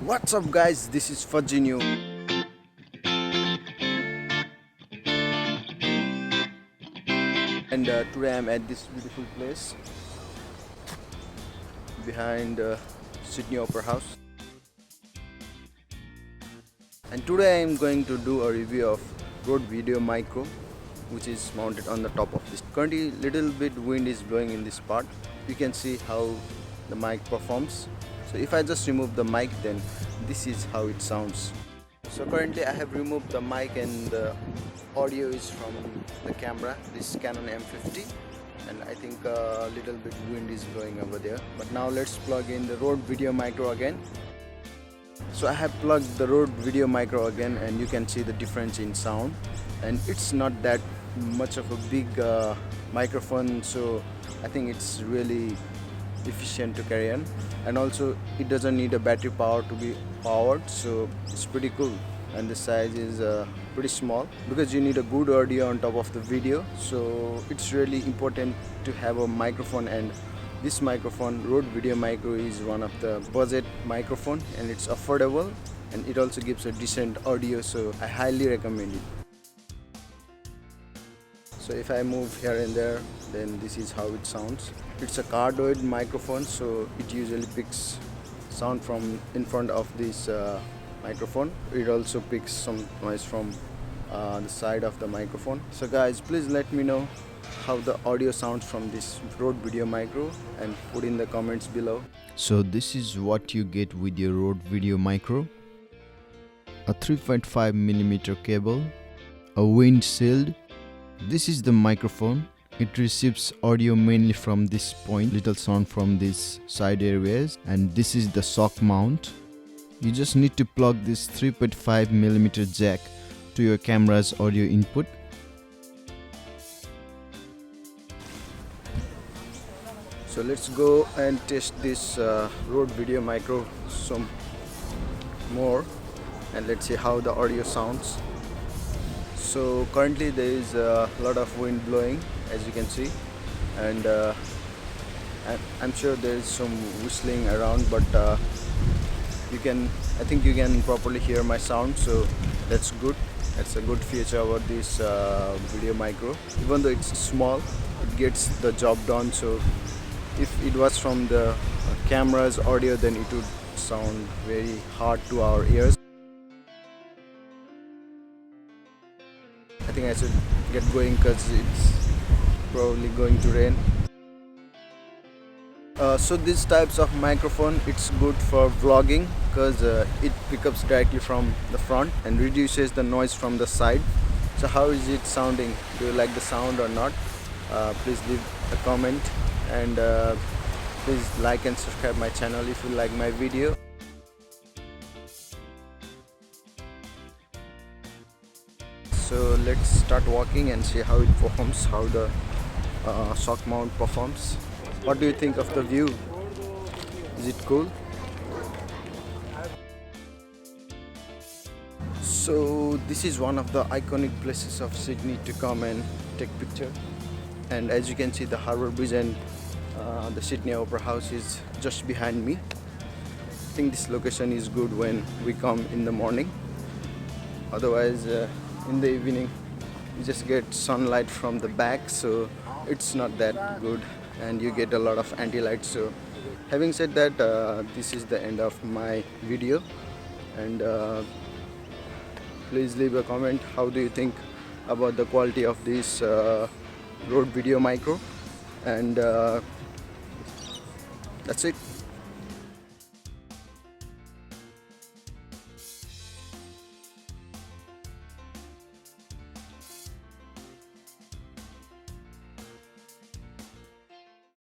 What's up guys, this is Fajinho and today I'm at this beautiful place behind Sydney Opera House, and today I'm going to do a review of Rode VideoMicro, which is mounted on the top of this. Currently little bit wind is blowing in this part. You can see how the mic performs. So if I just remove the mic, then this is how it sounds. So currently I have removed the mic and the audio is from the camera, this Canon M50, and I think a little bit wind is blowing over there. But now let's plug in the Rode VideoMicro again. So I have plugged the Rode VideoMicro again, and you can see the difference in sound, and it's not that much of a big microphone, so I think it's really efficient to carry on, and also it doesn't need a battery power to be powered, so it's pretty cool. And the size is pretty small because you need a good audio on top of the video, so it's really important to have a microphone. And this microphone, Rode VideoMicro, is one of the budget microphone, and it's affordable, and it also gives a decent audio, so I highly recommend it. So if I move here and there, then this is how it sounds. It's a cardioid microphone, so it usually picks sound from in front of this microphone. It also picks some noise from the side of the microphone. So guys, please let me know how the audio sounds from this Rode VideoMicro and put in the comments below. So this is what you get with your Rode VideoMicro: a 3.5mm cable, a wind shield. This is the microphone. It receives audio mainly from this point, little sound from these side areas, and this is the shock mount. You just need to plug this 3.5mm jack to your camera's audio input. So let's go and test this Rode VideoMicro some more, and let's see how the audio sounds. So currently there is a lot of wind blowing, as you can see, and I'm sure there is some whistling around, but I think you can properly hear my sound, so that's good. That's a good feature about this VideoMicro. Even though it's small, it gets the job done. So if it was from the camera's audio, then it would sound very hard to our ears. I think I should get going because it's probably going to rain. So these types of microphone, it's good for vlogging because it picks up directly from the front and reduces the noise from the side. So how is it sounding? Do you like the sound or not? Please leave a comment, and please like and subscribe my channel if you like my video. So let's start walking and see how it performs, how the shock mount performs. What do you think of the view? Is it cool? So this is one of the iconic places of Sydney to come and take picture. And as you can see, the harbour bridge and the Sydney Opera House is just behind me. I think this location is good when we come in the morning. Otherwise, in the evening, you just get sunlight from the back, so it's not that good, and you get a lot of anti-light. So having said that, this is the end of my video, and please leave a comment. How do you think about the quality of this Rode VideoMicro? And that's it.